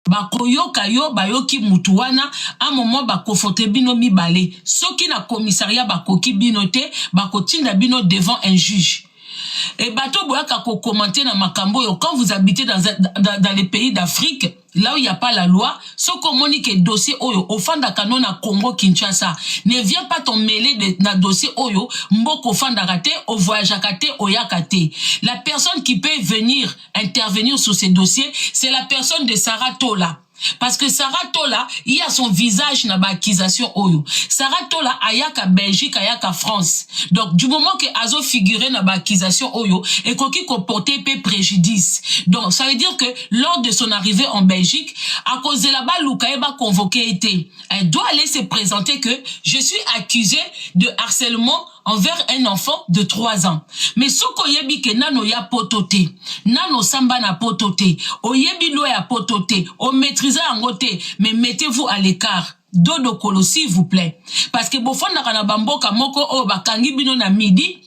bakoyoka yo bayoki mutu wana a moment bakofote bino mibale soki na commissariat bakoki bino te bakotinda bino devant un juge. Et bateau boyaka ko commenter na makambo yo quand vous habitez dans les pays d'Afrique là où il n'y a pas la loi, ce communique dossier oyo ofanda kanon na Congo Kinshasa ne viens pas t'en mêler de dossier oyo mboko fanda kate au voyage kate oyakate. La personne qui peut venir intervenir sur ces dossiers, c'est la personne de Sarah Tola. Parce que Sarah Tola, il y a son visage na ba accusation oyo. Sarah Tola ayaka Belgique, ayaka France. Donc du moment que azo figuré na ba accusation oyo et koki comporter peu préjudice. Donc ça veut dire que lors de son arrivée en Belgique, à cause de là-bas Lukaeba convoqué été, elle doit aller se présenter que je suis accusée de harcèlement envers un enfant de 3 ans. Mais ce qu'on yebi que nano ya pototé, nano samba na pototé, o yebi lo ya pototé, o maîtrisez en côté, mais mettez-vous à l'écart. Dodo kolo s'il vous plaît. Parce que bofon na kana bamboka moko o bakangi bino na midi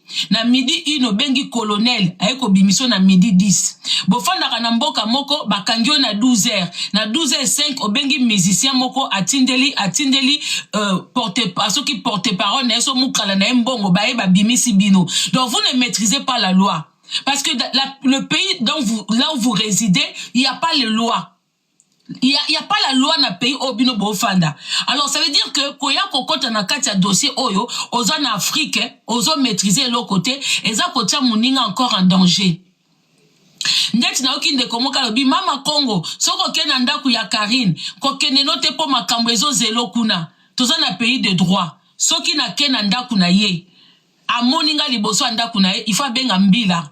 ino bengi colonel ayeko bimiso na midi 10. Bofon na kana mboka moko bakangi na 12h. Na 12h05 o bengi musicien moko atindeli porte parole na eso mukala na mbongo bae ba bimisi bino. Donc vous ne maîtrisez pas la loi. Parce que le pays là où vous résidez, il n'y a pas les lois. Il y a pas la loi na pays obino bofanda. Alors ça veut dire que koya kokota na kati ya dossier oyo ozo na Afrique ozo maîtriser l'autre côté et ça kotia muninga encore en danger. Ndeti na okinde komoka lobi mama Congo soko kena ndaku ya Karine ko kene note po makambo ezo zelo kuna toza na pays de droit soki na kena ndaku na ye amoninga liboso ndaku na ye ifa benga mbila.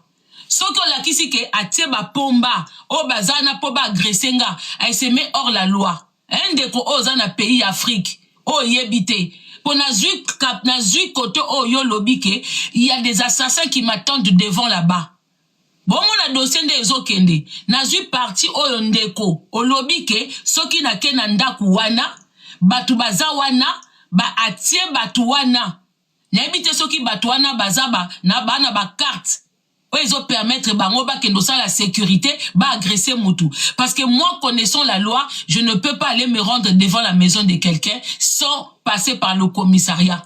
Soki on lakisi ke atie ba pomba o bazana po ba agressenga ay se met hors la loi. Ndeko oza na pays Afrique o yebite po na zui côté o yo lobike il y a des assassins qui m'attendent devant là-bas. Bon mon dossier nde ezokende na zui parti o ndeko o lobike soki na kena ndaku wana batu baza wana ba atie batu wana na yebite soki batu wana bazaba na bana ba carte. Ils ont permettre la sécurité, agresser Moutou. Parce que moi, connaissant la loi, je ne peux pas aller me rendre devant la maison de quelqu'un sans passer par le commissariat.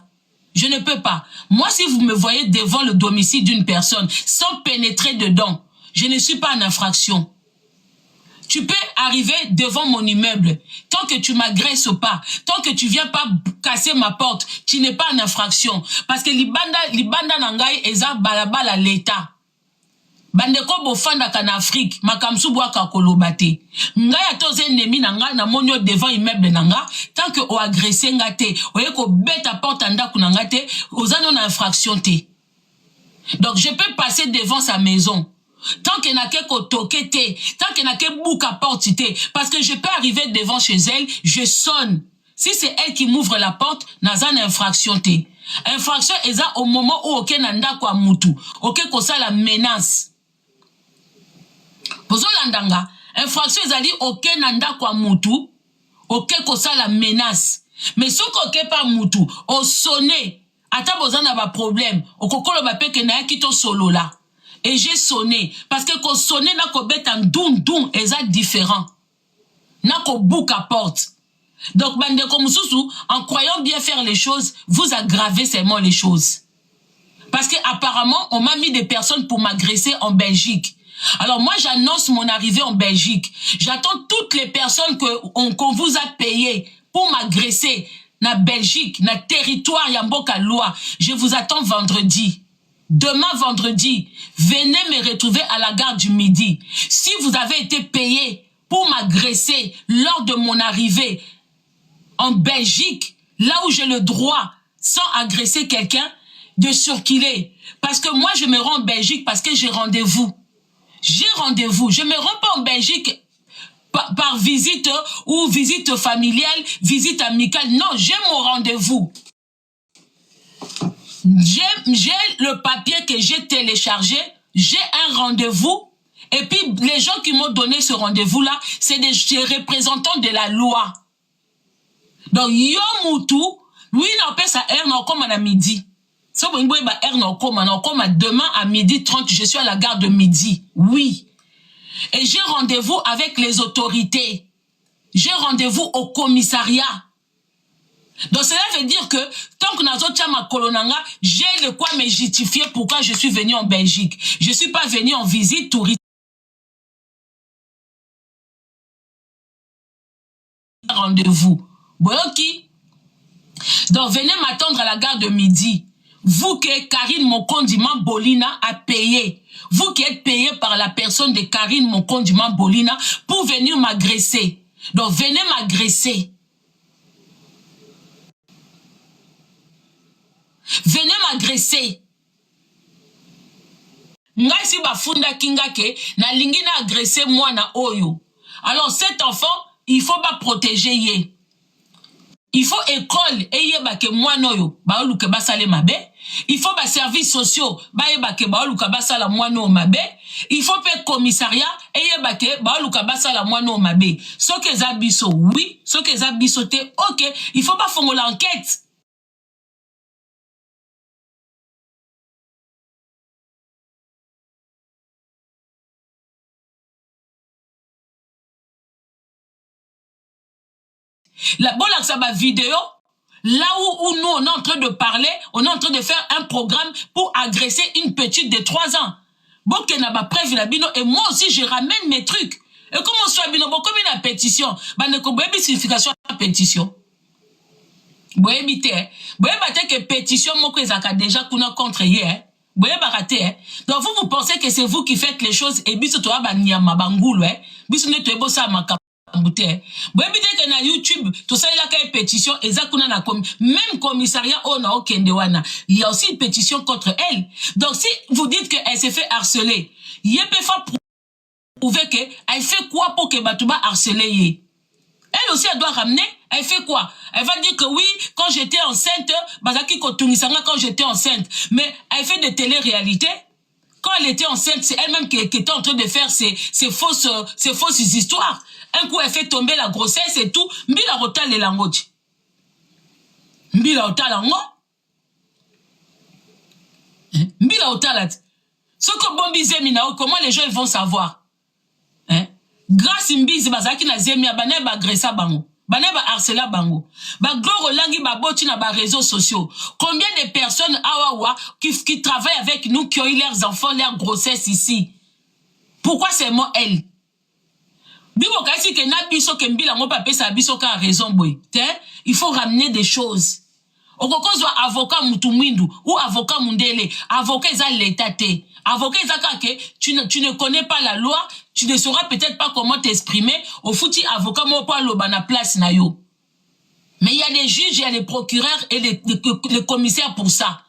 Je ne peux pas. Moi, si vous me voyez devant le domicile d'une personne sans pénétrer dedans, je ne suis pas en infraction. Tu peux arriver devant mon immeuble. Tant que tu m'agresses pas, tant que tu viens pas casser ma porte, tu n'es pas en infraction. Parce que libanda nangai eza balabala l'État. Bandeko bofanda kana Afrique, makamsu bwaka kolobate. Nga ya toze nemi nanga na monyo devant immeuble nanga, tant que o agressé ngate, o yeko beta porte ndaku nangate, ozano na infraction te. Donc je peux passer devant sa maison. Tant que n'a que toke te, tant que n'a que bouka porte te, parce que je peux arriver devant chez elle, je sonne. Si c'est elle qui m'ouvre la porte, nazan infraction te. Infraction eza au moment où oke nanda kwa mutu, oke kosa la menace. Pozo landanga, infraction ezali oke nanda kwa mutu, oke kosa la menace. Mais si oke pa mutu, o sonné, ata bozana ba problème, okokolo ba peke na yakito solo la. Et j'ai sonné, parce que ko sonné na ko betan doum eza différent. Na ko bouk à porte. Donc bande comme sousou, en croyant bien faire les choses, vous aggravez seulement les choses. Parce que apparemment, on m'a mis des personnes pour m'agresser en Belgique. Alors moi, j'annonce mon arrivée en Belgique. J'attends toutes les personnes qu'on vous a payées pour m'agresser. Na Belgique, na territoire Yamboka loi. Je vous attends vendredi. Demain vendredi, venez me retrouver à la gare du Midi. Si vous avez été payé pour m'agresser lors de mon arrivée en Belgique, là où j'ai le droit, sans agresser quelqu'un, de circuler. Parce que moi, je me rends en Belgique parce que j'ai rendez-vous. J'ai rendez-vous. Je me rends pas en Belgique par visite ou visite familiale, visite amicale. Non, j'ai mon rendez-vous. J'ai le papier que j'ai téléchargé. J'ai un rendez-vous. Et puis, les gens qui m'ont donné ce rendez-vous-là, c'est des représentants de la loi. Donc, yo moutou, lui, il appelle ça R, comme à midi. Demain à midi 30, je suis à la gare de Midi. Oui. Et j'ai rendez-vous avec les autorités. j'ai rendez-vous au commissariat. Donc cela veut dire que tant que nazo tchama kolonanga, j'ai le quoi me justifier pourquoi je suis venu en Belgique. Je suis pas venu en visite touristique. Rendez-vous. Boyoki. Donc venez m'attendre à la gare de midi. Vous que Karine Mokondima Bolina a payé. Vous qui êtes payé par la personne de Karine Mokondima Bolina pour venir m'agresser. Donc venez m'agresser. Venez m'agresser. Ngai si bafunda kingake na lingi na agresser moi na oyo. Alors cet enfant, il faut pas protéger ye. Il faut école et yeba ke moi noyo ba oluke basale mabe. Il faut ba services sociaux ba yeba ke ba oluka basala moi no mabe. Il faut pe commissariat et yeba ke ba oluka basala moi no mabe. Ce que zabiso oui, ce que zabiso te OK, il faut pas faire l'enquête. La bonne vidéo, là où nous on est en train de parler, on est en train de faire un programme pour agresser une petite de 3 ans. Bon, qu'il n'a pas prévu la bino, et moi aussi je ramène mes trucs. Et comment soit bino, bon, comme une pétition, bah ne connaissez pas signification de pétition. Vous évitez, vous évitez que pétition, moi que ça déjà qu'on contre hier. Vous baraté, hein. Donc vous pensez que c'est vous qui faites les choses et biso toi ba nyama bangoulou, hein. Biso ne te bossa maka. Que na YouTube, tout ça il a qu'une pétition, même commissariat on a aucun de wana. Il y a aussi une pétition contre elle. Donc si vous dites qu'elle s'est fait harceler, il peut faire prouver qu'elle fait quoi pour que Batouba harceler. Elle aussi elle doit ramener, elle fait quoi? Elle va dire que oui, quand j'étais enceinte, Bazaki Kotunisanga quand j'étais enceinte, mais elle fait des télé-réalités. Quand elle était enceinte, c'est elle-même qui était en train de faire ces fausses histoires. Un coup, elle fait tomber la grossesse et tout. Mbila rota le langoji. Mbila rota lango. Mbila rota la. Ce que Bombi Zeminao, comment les gens vont savoir? Hein? Grâce Mbizi bazaki na Zemia, bané ba agressa bango. Bané ba harcela bango. Ba gloro langi ba boti na ba réseaux sociaux. Combien de personnes awawa qui travaillent avec nous, qui ont eu leurs enfants, leurs grossesses ici? Pourquoi c'est moi elle? Bibo kasi ke na biso ke mbila ngo pa pesa biso ka raison boy. Il faut ramener des choses. Okokozwa avocat mutumwindu ou avocat mundele, avocat za l'état té. Avocat za ke tu ne connais pas la loi, tu ne sauras peut-être pas comment t'exprimer, au fouti avocat mo pa loba na place na yo. Mais il y a des juges, il y a les procureurs et les commissaires pour ça.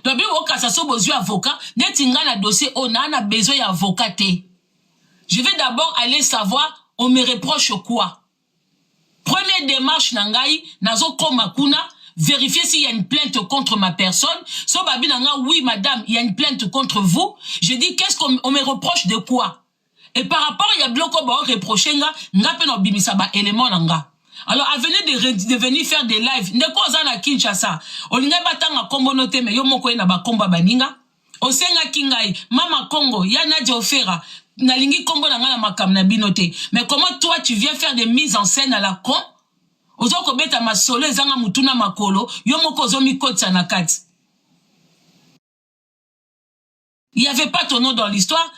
Donc bibo kasaso besoin avocat, netinga na dossier on a besoin d'avocat té. Je vais d'abord aller savoir on me reproche quoi. Première démarche nangai, nazo komakuna, vérifier s'il y a une plainte contre ma personne. So babi nanga, oui madame, il y a une plainte contre vous. Je dis qu'est-ce qu'on me reproche de quoi? Et par rapport il y a bloko ba reprocher nga pe no bimisa ba élément nanga. Alors avenez de venir faire des lives. Ndeko zana Kinshasa. Olinga batanga kombo note me yo moko na ba komba baninga. Osenga kingai, mama Congo, yana Diofera. Nalingi kombo na ngana makam na binote. Mais comment toi tu viens faire des mises en scène à la con? Ozo ko beta masolo ezanga mutuna makolo, yo moko zo mikotsa na kati. Il y avait pas ton nom dans l'histoire.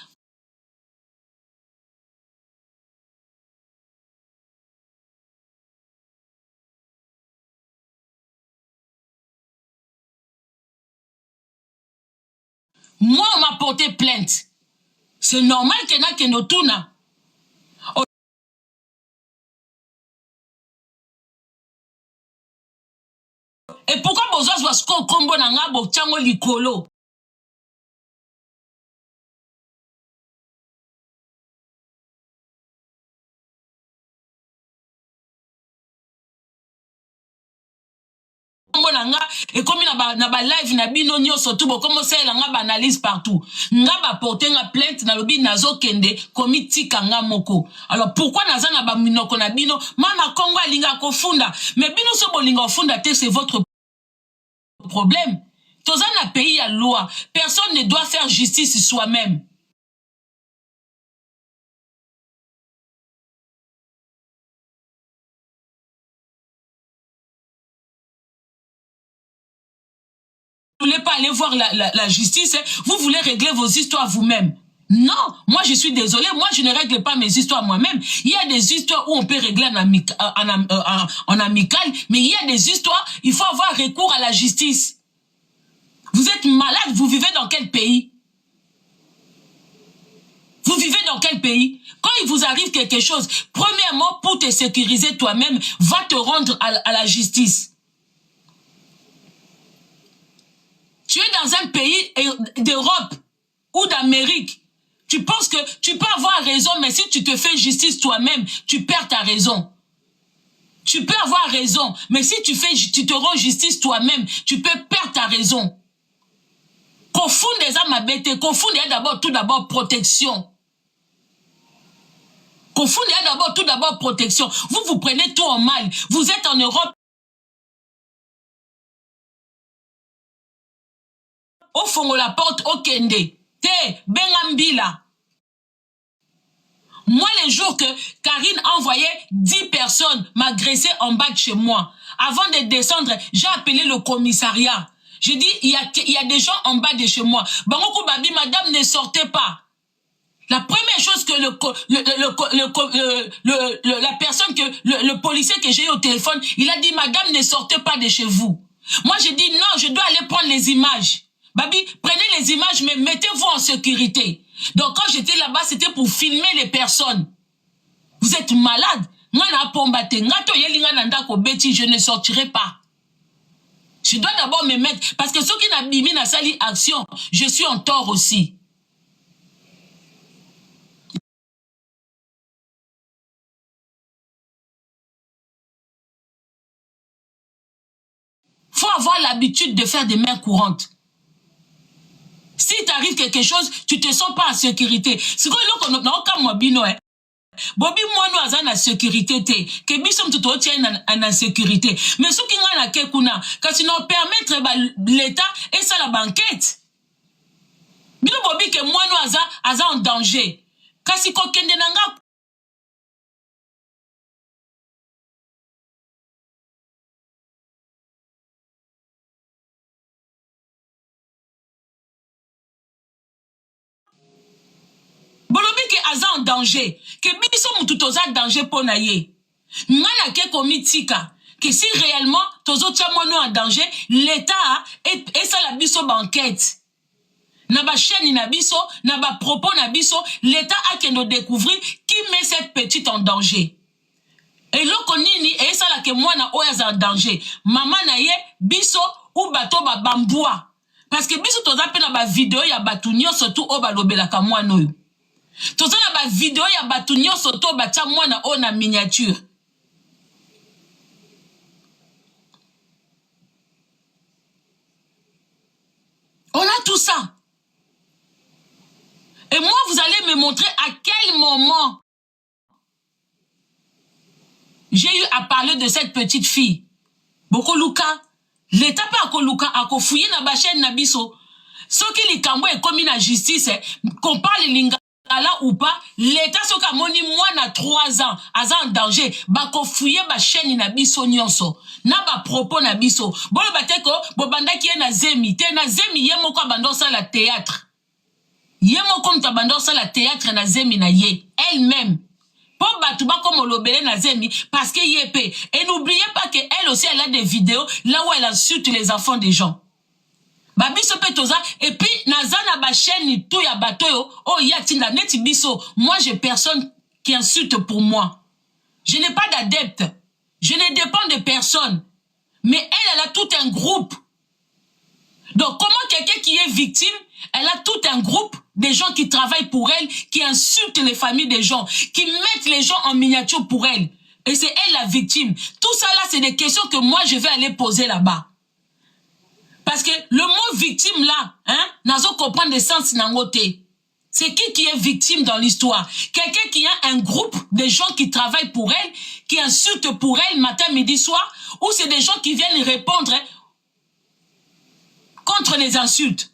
Moi on m'a porté plainte. C'est normal que na kenotuna. Et pourquoi bozo zwa kombo na ngabo tiango likolo? Et comme na ba live na bino nyoso tout bo comme ça la nga ba analyse partout. Nga ba porter nga plainte na lobi nazo kende komiti kanga moko. Alors pourquoi naza na ba minoko na bino mama Congo alinga kofunda mais bino so bolinga ofunda te c'est votre problème. Toza na pays à loi, personne ne doit faire justice soi-même. voulez pas aller voir la justice, vous voulez régler vos histoires vous-même. Non, moi je suis désolée, moi je ne règle pas mes histoires moi-même. Il y a des histoires où on peut régler en amical, mais il y a des histoires, il faut avoir recours à la justice. Vous êtes malade, vous vivez dans quel pays? Vous vivez dans quel pays? Quand il vous arrive quelque chose, premièrement, pour te sécuriser toi-même, va te rendre à la justice. Tu es dans un pays d'Europe ou d'Amérique. Tu penses que tu peux avoir raison, mais si tu te fais justice toi-même, tu perds ta raison. Tu peux avoir raison, mais si tu te rends justice toi-même, tu peux perdre ta raison. Confondez des âmes à bête, confondez tout d'abord protection. Confondez tout d'abord protection. Vous prenez tout en mal. Vous êtes en Europe. Au fond de la porte, au Kende. Te, Bengambila. Moi, les jours que Karine envoyait 10 personnes m'agresser en bas de chez moi, avant de descendre, j'ai appelé le commissariat. J'ai dit, il y a des gens en bas de chez moi. Bangoku Babi, madame, ne sortez pas. La première chose que la personne le policier que j'ai eu au téléphone, il a dit, madame, ne sortez pas de chez vous. Moi, j'ai dit, non, je dois aller prendre les images. Babi, prenez les images, mais mettez-vous en sécurité. Donc, quand j'étais là-bas, c'était pour filmer les personnes. Vous êtes malade. Je ne sortirai pas. Je dois d'abord me mettre, parce que ceux qui n'ont mis la sali action, je suis en tort aussi. Faut avoir l'habitude de faire des mains courantes. Si t'arrive quelque chose, tu te sens pas en sécurité. C'est quoi l'autre comme moi bino Bobby moi nous azan la sécurité te. Que bisom tout tient en sécurité. Mais ce qui nga na kekuna, quand tu nous permettre l'état et ça la banquette. Bino Bobby que moi nous azan en danger. Kasi ko kende nanga Bolobi ke aza en danger, que biso mutu toza danger pona ye. Ngana ke komitika, que si réellement tozo tia mono en danger, l'état et ça la biso banquette. Na ba chaîne na biso, na ba propos na biso, l'état a que nous découvrir qui met cette petite en danger. Et loko nini et ça la que moi na oya en danger. Maman na ye biso ou bato ba bamboua. Parce que biso toza pe na ba vidéo ya batu nyonso tu o ba lobelaka mwana oyo. Toza na ba vidéo ya batu nyonso to batia mwana o na miniature. On a tout ça. Et moi, vous allez me montrer à quel moment j'ai eu à parler de cette petite fille. Boko Luka, l'état pas à Luka, à fouiller na ba chaîne na biso. Ce qui li kambo est commis la justice, qu'on parle lingala ou pas, l'état ce qu'a moni moi na 3 ans, aza en danger, bako fouiller ba chaîne na biso nyonso. Na ba propos na biso. Bolo bateko, bobanda ki na zemi, te na zemi ye moko abando sa la théâtre. Ye moko mtabando sa la théâtre na zemi na ye, elle-même. Pour Batouba comme Olobele Nazemi, parce que yépe. Et n'oubliez pas qu'elle aussi, elle a des vidéos là où elle insulte les enfants des gens. Babi Sopetoza, et puis Nazana ba chaîne tout ya batoyo, oh yatinda neti biso. Moi, j'ai personne qui insulte pour moi. Je n'ai pas d'adepte. Je ne dépends de personne. Mais elle a tout un groupe. Donc, comment quelqu'un qui est victime, elle a tout un groupe de gens qui travaillent pour elle, qui insultent les familles des gens, qui mettent les gens en miniature pour elle. Et c'est elle la victime. Tout ça là, c'est des questions que moi, je vais aller poser là-bas. Parce que le mot victime là, n'a-t-on comprendre le sens nangote. C'est qui est victime dans l'histoire? Quelqu'un qui a un groupe de gens qui travaillent pour elle, qui insultent pour elle matin, midi, soir, ou c'est des gens qui viennent répondre contre les insultes.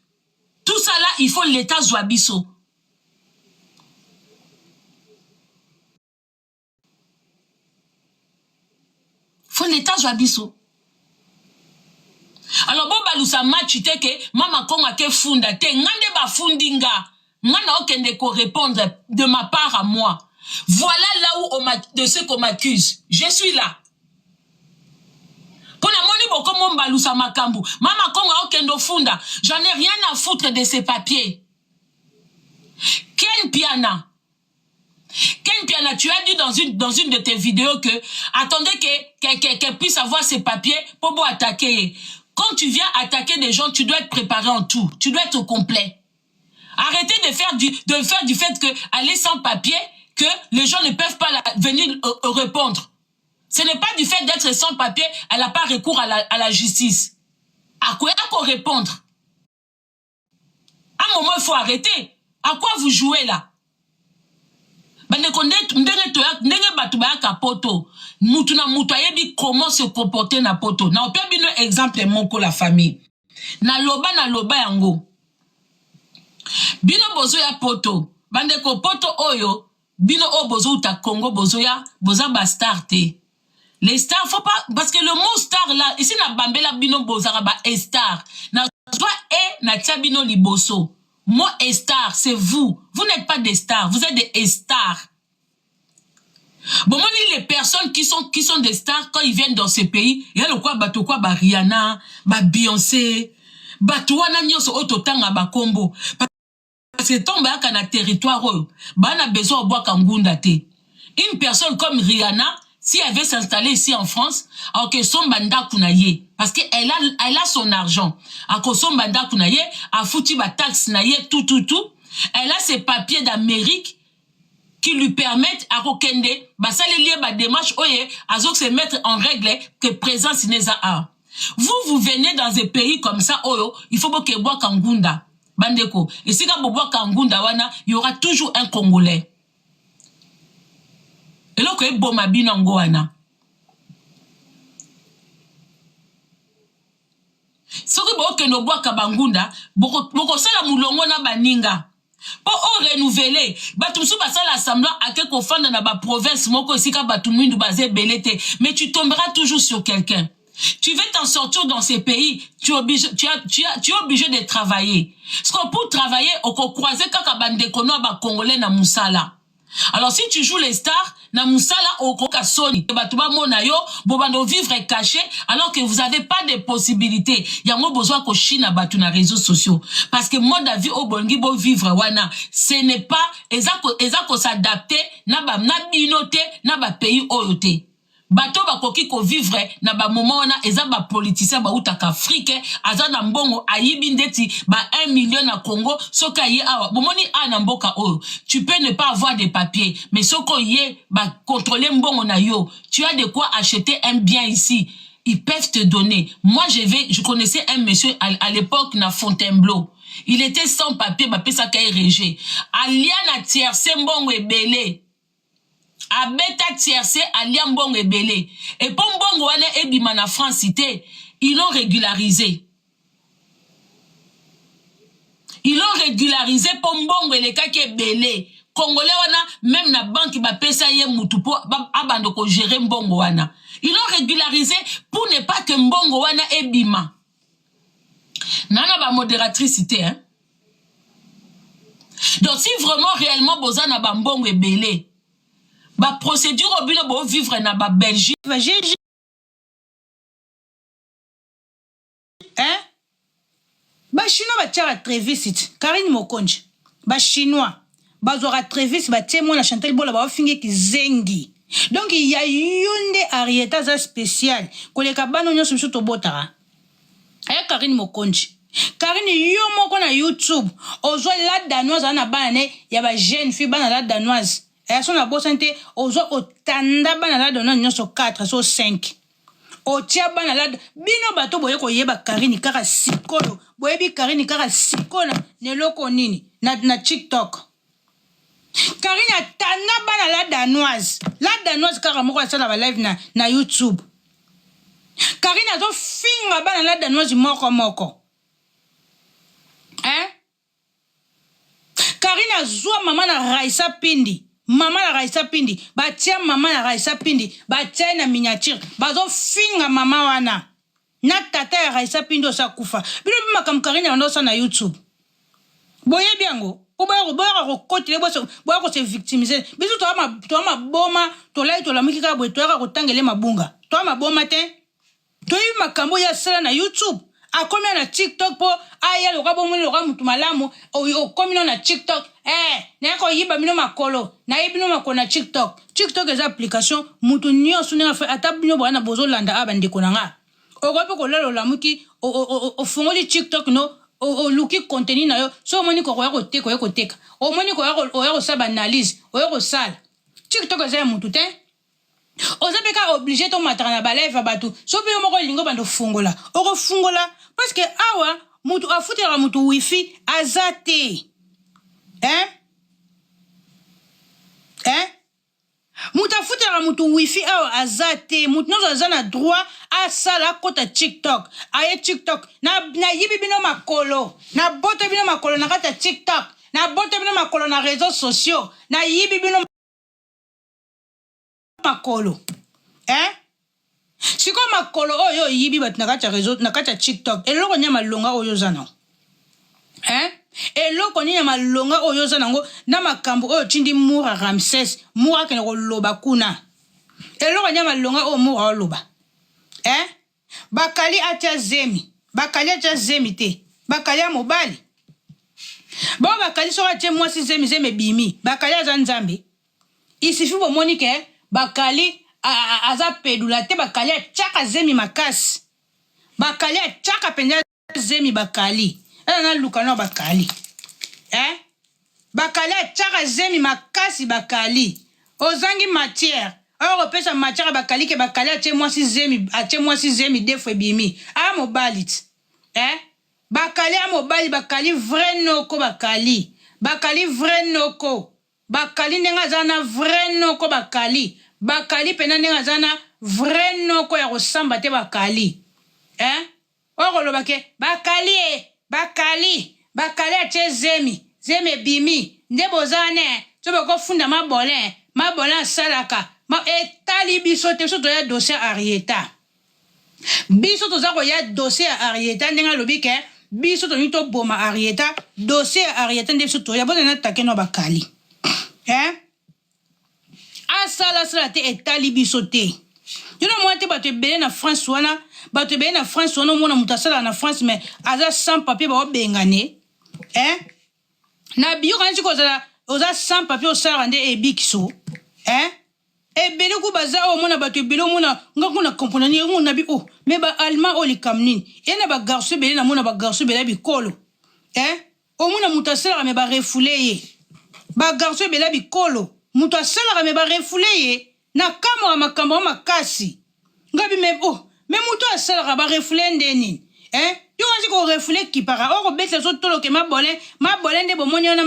Tout ça là, il faut l'état Zouabiso. Il faut l'état Zouabiso. Alors bon balusa match te ke mama konga ke funda te ngande ba fundinga ngana okende ko répondre de ma part à moi. Voilà là où de ce qu'on m'accuse. Je suis là. Pona moni boko mon balusa makambu. Mama konga okendo funda. J'en ai rien à foutre de ces papiers. Ken Piana, tu as dit dans une de tes vidéos que attendez qu'elle puisse avoir ses papiers pour attaquer. Quand tu viens attaquer des gens, tu dois être préparé en tout. Tu dois être au complet. Arrêtez de faire du fait que aller sans papier, que les gens ne peuvent pas venir répondre. Ce n'est pas du fait d'être sans papier, elle n'a pas recours à la justice. À quoi répondre? À un moment, il faut arrêter. À quoi vous jouez là? Comment se comporter na poto? Na opé bino exemple moko la famille. Na loba yango. Bino bozo ya poto. Bande ko poto oyo. Bino o bozo uta Congo bozo ya. Boza ba star te. Les stars, faut pas. Parce que le mot star là. Ici na bambela bino bozara ba star. Na toi na tia bino liboso. Moi, star, c'est vous. Vous n'êtes pas des stars, vous êtes des stars. Bon, moi, les personnes qui sont des stars, quand ils viennent dans ces pays, il y a le quoi, Rihanna, Beyoncé, Wana Nyoso, Ototanga, Combo. Parce que tombe à un territoire, on a besoin de boire Kangunda te. Une personne comme Rihanna, si elle veut s'installer ici en France, alors que son banda kunaye, parce qu'elle a son argent, alors que son banda kunaye, a foutu ba taxe naye, tout, elle a ses papiers d'Amérique qui lui permettent à Rokende, bah ça les liens, bah démarche, oye, à se mettre en règle que présence n'est a. Vous venez dans des pays comme ça, oyo, il faut que bois Kangunda, bandeko. Et si vous bois Kangunda wana, il y aura toujours un Congolais. Et là, que bon ma binango wana. Soki bo ke no bois kabangunda, boko sala mulongo na baninga. Pour renouveler, batumsu basala assemblant à quelque fanda na ba province moko esika batumwindu bazé belete, mais tu tomberas toujours sur quelqu'un. Tu veux t'en sortir dans ces pays, tu es obligé de travailler. Parce que pour travailler, on peut croiser kaka bandekono ba congolais na musala. Alors si tu joues les stars, na musala okoka soni, batuba mona yo, bobando vivre caché, alors que vous avez pas de possibilités. Yango besoin ko china batu na réseaux sociaux. Parce que mode de vie au bongi bo vivre wana, ce n'est pas ezako s'adapter na ba binote na ba pays oyote. Bato bakoki ko vivre na ba moment wana eza ba politicien ba utaka Afrique aza na mbongo ayibi ndeti ba 1 million na Congo soka ye awa bomoni ana mboka oyo tu peux ne pas avoir des papiers mais soko ye ba contrôler mbongo na yo tu as de quoi acheter un bien ici ils peuvent te donner. Moi je connaissais un monsieur à l'époque na Fontainebleau. Il était sans papier ba pesa kay régé aliana tierce mbongo ebele a beta tiercé à liambong et belé. Et pour mbongo wane ebima na France cité, ils l'ont régularisé. Ils l'ont régularisé pour mbongo et les kake belé. Congolais wana, même na banque ba pesa ye mutupo abando ko gérer mbongo wana. Ils l'ont régularisé pour ne pas que mbongo wana ebima. Nana ba modératrice cité, hein. Donc si vraiment réellement boza na ba mbongo et belé, ba procédure au bino bo vivre na ba Belgique. Hein? Ba chinois ba tchara très vite. Karine Mokonji. Ba chinois. Ba zora très vite ba témoin la Chantal Bola ba fingi ki zengi. Donc il y a une arieta za spécial. Koleka bano nyoso mso to botara. Aya Karine Mokonji. Karine yo moko na YouTube. Ozo la danoise na bana ya ba jeune fille bana la danoise. Et son abosante ozo otanda bana la dona nyoso 4 so 5 o tia bana la bino bato boye ko yeba Karine kaka sikoyo boyebi Karine kaka sikona ne loko nini na TikTok. Karine atanda bana la danoise kaka moko sala ba live na YouTube. Karine azo finga bana la danoise moko hein. Karine azwa mama na Raisa Pindi. Mama la Raisa Pindi, batia mama la Raisa Pindi, batia na miniature, bazo finga mama wana. na tata ya Raissa Pindo sa kufa bino makam Karine ando sa na YouTube boye biango boya ko kotile boya ko se victimiser biso to ma boma to lai to la mukika boye to ya ko tangele mabunga to ma boma te to yi makambo ya sala na YouTube akomi na TikTok po aya loka bomo loka mutu malamu o komi na TikTok na ko yiba bino makolo na yibino makolo na TikTok eza application mutu nyonso na fa ata bino bana bozo landa abande konanga o ko ko lelo la muki o fongoli TikTok no o luki contenu na yo so moni ko ya ko teka o moni ko ya ko saba analyse o ya ko sala TikTok eza mutu te ozapeka obligé to matara na balève batu so pe moko lingo bando fungola o ko fungola parce que awa mutu afutela mutu wifi azate mutu afutela mutu wifi awa azate mutu nozo azana droit asala kota TikTok aye TikTok na yibi bino makolo na bote bino makolo na kata TikTok na bote bino makolo na réseaux sociaux na yibi bino makolo siko makolo oyo yibi bat na kata réseau na kata TikTok eloko nyama longa oyo zana eloko nyama longa oyo zana ngo na makambo oyo tindi Mura Ramses Mura kene ko loba kuna eloko nyama longa o Mura loba bakali acha zemi te bakali mobali bon bakali so acha mwasi zemi bimi bakali aza nzambe isifi bo monike bakali aza pedula te bakali achaka zemi makasi bakali achaka penja zemi bakali na lukana bakali bakali achaka zemi makasi bakali ozangi matière oro pesa matière bakali ke bakali ache mwasi zemi defwe bimi a mobali bakali a mobali bakali vrai noko bakali vrai noko bakali ndenga zana vrai noko bakali pena ndenga zana vrai noko ya kosamba te bakali okoloba ke bakali ache zemi bimi nde bozane so bakofunda mabole asalaka etali biso te biso toya dossier Arieta biso toza koya dossier Arieta ndenga alobi ke biso toni toboma Arieta dossier Arieta nde biso toya bona na take no bakali asala te etali biso te yino mwa te bato ebele na France wana omona mutu asala na France mais aza sans papier baobengane na biyo kanisi kozala oza sans papier osalaka nde ebikiso ebele ku baza omona bato ebele omona nga kuna komponani omona bi mais ba allemand olikam nini ena ba garçon ebele na mona ba garçon ebele bikolo omona mutu asalaka me ba refoule ye ba garçon ebele bikolo mutu asalaka me ba refoule ye na kamwa makambo makasi ngabi me mutu asalaka ba refoule nde nini yo wanzi ko refoule kipara oko betla so toloke mabole nde bomoni ona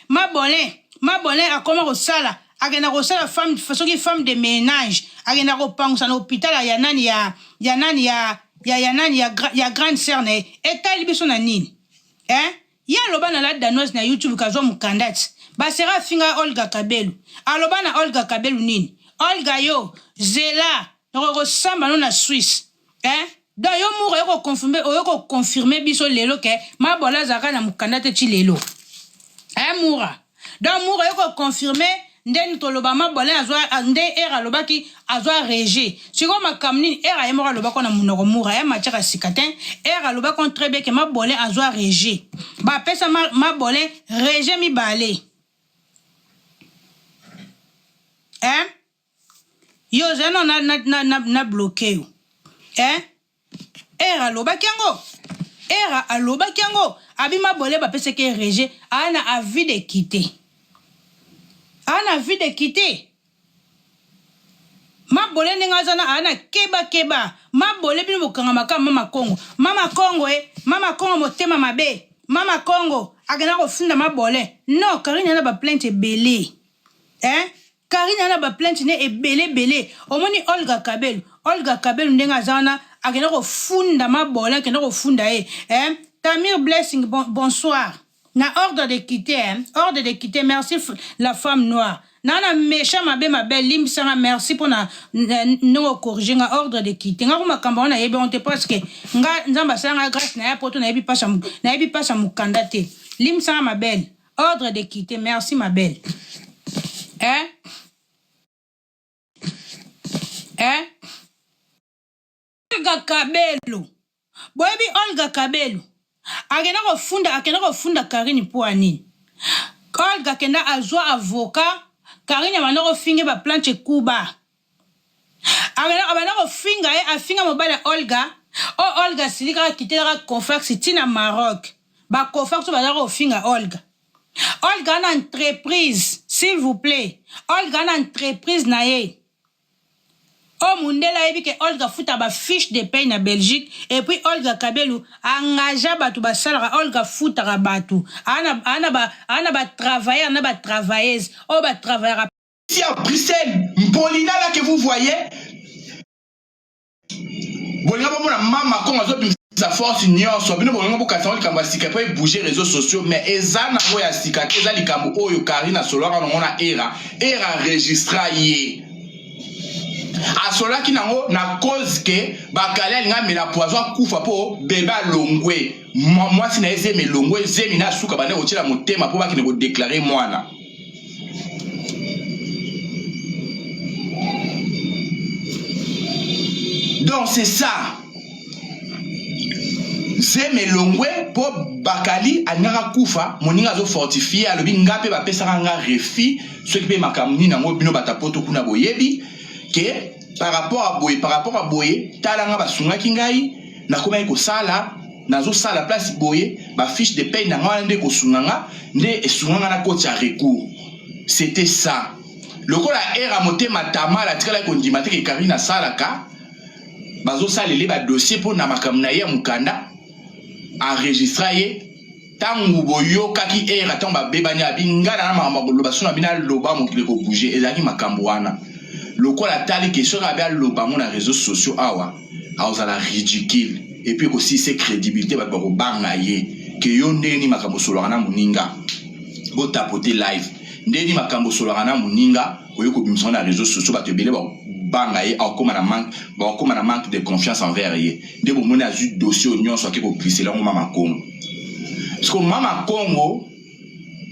mabole akoma kosala agenda kosala femme soki femme de ménage agenda kopangusa na hôpital ya nani ya grande sœur na etali biso na nini ya aloba na la danoise na YouTube kazwa mukandati basera finga Olga Kabelu aloba na Olga Kabelu nini Olga yo zela noko samba no na Suisse da yo mura yoko confirmer biso lelo ke mabola zaka na mukandate ti lelo mura da mura yoko confirmer ndeni toloba mabola azwa nde era lobaki azwa reje siko makamni era yemora lobako na munoko mura ya machaka sikatin era lobako très bien ke mabola azwa reje ba pesa mabola reje mi balé yo zeno na bloqué yo era alobaki yango abi mabole bapesa ke reje ana avis de quitter mabole ndenge zana ana keba mabole bino bokanga makamba mama Kongo motema mabe mama Kongo agena kofunda mabole no Karine na ba plainte ebele Karine na ba plainte ne ebele omoni Olga Kabelu ndenge zana agena kofunda mabole agena kofunda Tamir Blessing bonsoir na ordre de quitter merci la femme noire nana méchant mabe mabe limbisanga merci pour na no corriger nga ordre de quitter nga kuma kamba na yebe on te parce que nga nzamba sanga grâce na ya poto na yebi pasha mukanda te limbisanga ma belle ordre de quitter merci ma belle Olga Kabelo boyebi Olga Kabelo akenda kofunda Karine po anini Olga kenda azwa avocat Karine abanda kofinga ba planche kuba abanda kofinga afinga mobile Olga Olga silika kitela Cofax tina Maroc ba Cofax banda kofinga Olga na entreprise s'il vous plaît Olga na entreprise na ye mundela yebi ke Olga futa ba fiche de paye na Belgique et puis Olga Kabelo engagea batu ba salara Olga futa batu ana ba travailler ana ba travailleuse ba travailler ici à Bruxelles Mpolina là que vous voyez bolina ba mona mama ko ngazo sa force union so bino bolina bo katsa likamba sika po bouger réseaux sociaux mais ezana ngo ya sika eza likambo oyo Karina Solora ngona era registra ye a cela qui nango na cause que bakale nga mela poison kufa po beba longwe moi si na eze me longwe zemi na suka bane otila motema po bakine ko déclarer mwana donc c'est ça zemi longwe po bakali anaka kufa moninga zo fortifier alobi ngape ba pesa nga refi ce qui pe makamni nango bino batapoto kuna boyebi que par rapport à boye talanga basunga kingai na koma ko sala nazo sala place boye ba fiche de paye na ngande ko sunanga nde esunanga na koti ya recours c'était ça lokola era motema tamala tikala ko ndimate ke Karina salaka bazo salele ba dossier pour na makamna ya mukanda enregistrer ye tangu boyo kaki era tamba bebani abingana na makambo basuna bina loba mokile ko bouger ezaki makambo wana lokola tali question abia loba mon réseaux sociaux awa azala ridicule et puis aussi c'est crédibilité ba ko banga ye que yo ndeni makambo solo kana muninga bo tapoter live ndeni makambo solo kana muninga oyo ko bimisa na réseaux sociaux ba te belé ba banga ye akoma na manque de confiance envers ye nde bo mona zu dossier union so ke ko glisser la mama Congo parce que mama Congo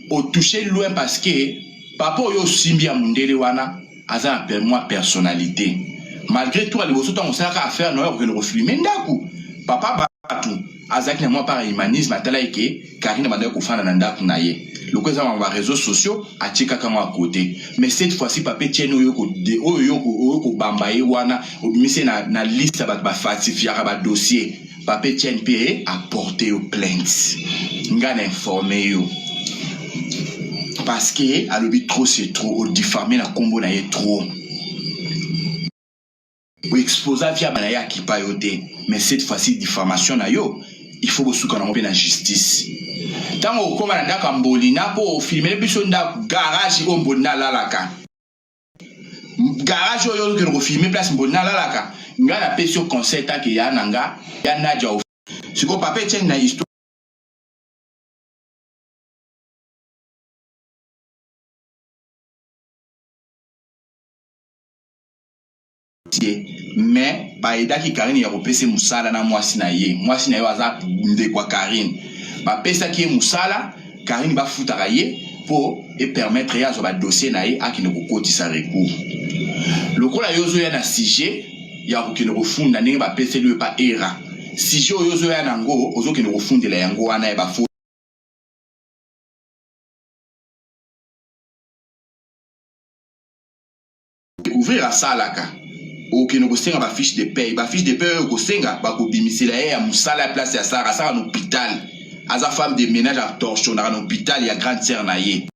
au toucher loin parce que papa yo simbia mundele wana aza per moi personnalité malgré tout les bosso on sera à faire non que le refilmer ndaku papa batu azaki na moi par humanisme atala eke Karine banda ko fana na ndaku na ye le ko za ma réseaux sociaux atika kama à côté mais cette fois-ci papa tienne oyo ko bambaye wana obimise na liste ba falsifier ba dossier papa tienne pe a porter plainte ngana informer yo parce que à l'objet trop c'est trop au diffamer la combo na trop ou exposer via manaya qui payote mais cette fois-ci diffamation na yo il faut bosuka na mpe na justice tango koma na ndaka mbolina po filmer biso nda garage o mbona lalaka garage oyo ke no filmer place mbona lalaka ngana pesio concert ke ya nanga ya naja siko papa tien na histoire mais baida ki Karine ya kopesa musala na mwasi na ye aza nde kwa Karine ba pesa ki musala Karine ba futaka ye pour et permettre ya zo ba dossier na ye akine ko kotisa recours lokola yozo ya na sujet ya ko kine ko funda ndenge ba pesa lui pa era sujet yozo ya nango ozo kine ko fundela yango wana ya ba ouvrir à salaka aucune gosenga ba fiche de paye gosenga ba ko bimisela ya musala place ya Sara en hôpital aza femme de ménage à torchon na hôpital ya grande sœur na ye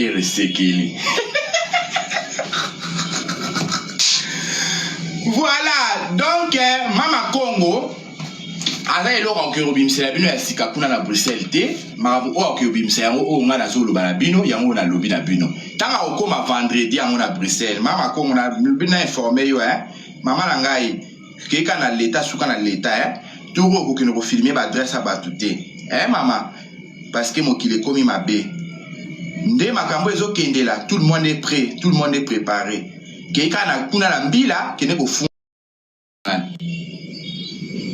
cœur esekeli. Voilà, donc Mama Congo aza eloko okobimisa bino ya sika kuna na Bruxelles te marabu o okobimisa yango o nga na zolo bana bino yango na lobi na bino tanga okoma vendredi yango na Bruxelles Mama Congo na bina informer yo mama na ngai keka na l'état suka na l'état toko kokino ko filmer ba adresse ba tuté mama parce que mokile komi mabe nde makambo ezokendela tout le monde est prêt tout le monde est préparé keka na kuna na mbila kene ko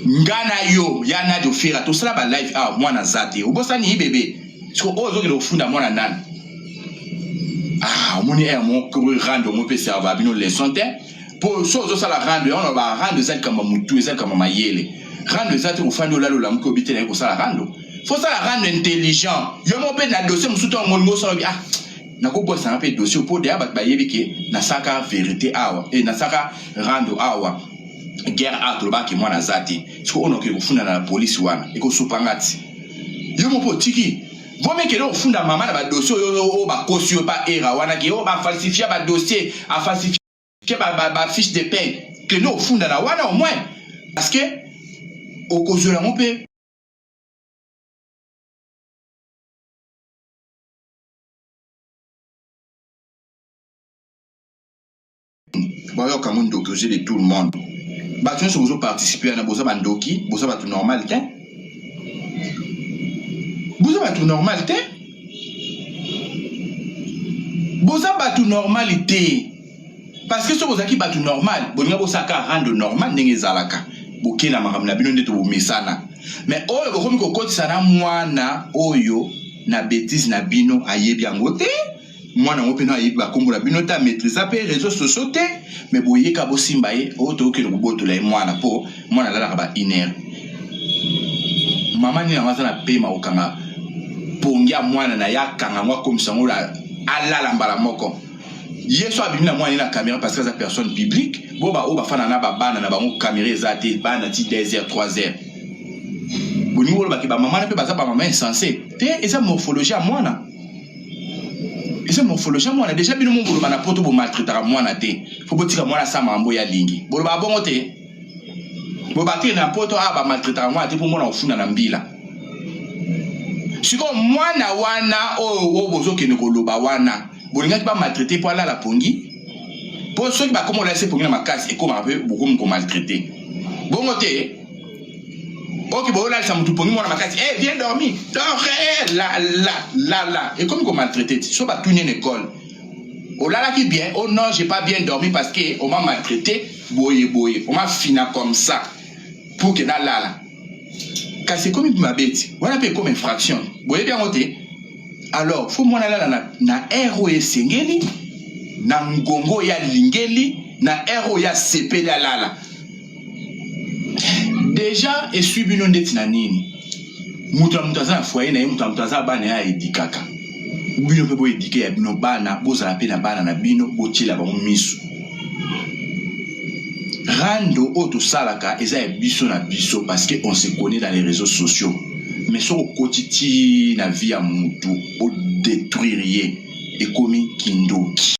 ngana yo yana de fera to sala ba live mwana zate obosani bébé so ozo ke ofunda mwana nani omoni mo ko rando mo pe serva bino leçon te pour so ozo sala rando on ba rando zate kama mutu zate kama mayele rando zate ofando lalo la mko bitene ko sala rando faut sala rando intelligent yo mo pe na dossier musuto ngo so na ko bossa pe dossier pour dia ba yebike na saka vérité awa et na saka rando awa guerre atoba ki mwana zati siko ono ke kufunda na police wana eko supangati yo mopo tiki vome ke lo kufunda mama na ba dossier o ba kosi pa era wana ki o ba falsifier ba dossier a falsifier ba fiche de paie que no kufunda na wana au moins parce que o kozola mope ba yo kamun dossier de tout le monde. Batun se vous participer à bosa bandoki, bosa batu normal te. Bosa batu normal te. Bosa batu normalité. Parce que ce bosa ki batu normal, boninga bosa ka rando normal ndenge zalaka. Boke na makamna bino ndeto bomesana. Mais oyo bokomi kokoti sana mwana oyo na bêtise na bino ayebi yango te. Mwana ngo pena ayebi bakombola bino ta maîtriser pe réseaux sociaux te. Mais boye ka bosimba ye oto ke ngoboto la mwana po mwana la ba iner mama ni na mazana pema okanga pongia mwana na ya kanga ngwa comme ça ngola alala mbala moko yeso abimi na mwana na caméra parce que za personne publique boba o ba fana na ba bana na bango caméra ezate bana ti 2h 3h boni wolo ba ke ba mama na pe ba za ba mama insensé te eza morphologie à mwana. C'est morphologie moi déjà bino mon boloba na poto bo maltraiter moi na te faut botika moi na sa mambo ya lingi boloba bongo te boba te na poto ba maltraiter moi te pour moi na ofuna na mbila siko mwana wana o bozo ke ne koloba wana bolinga ba maltraiter pour la pongi pour ceux qui ba comme on laisser pongi na makasi et comme un peu beaucoup me maltraiter bongo te. Ok, bon là, ça me tout pour moi, viens dormir. Dors, là. Et comme on m'a maltraité, ça va tourner l'école. Oh là qui bien, oh non, j'ai pas bien dormi parce qu'on m'a maltraité, boye. On m'a fini comme ça. Pour que là. Car c'est comme ma bête. Voilà, comme infraction. Boye bien, ôté. Alors, faut moi là, na ROE Sengeli, na Ngongo ya Lingeli, na ROE CP là. Déjà et subi non detina nini mutu amutaza na foyer na ye mutu amutaza bana ya edikaka bino pe bo edike ya bino bana bozala pe na bana na bino botila ba misu rando auto salaka eza ya biso na biso parce que on se connaît dans les réseaux sociaux mais so kotiti na vie ya mutu o détruire et komi kindoki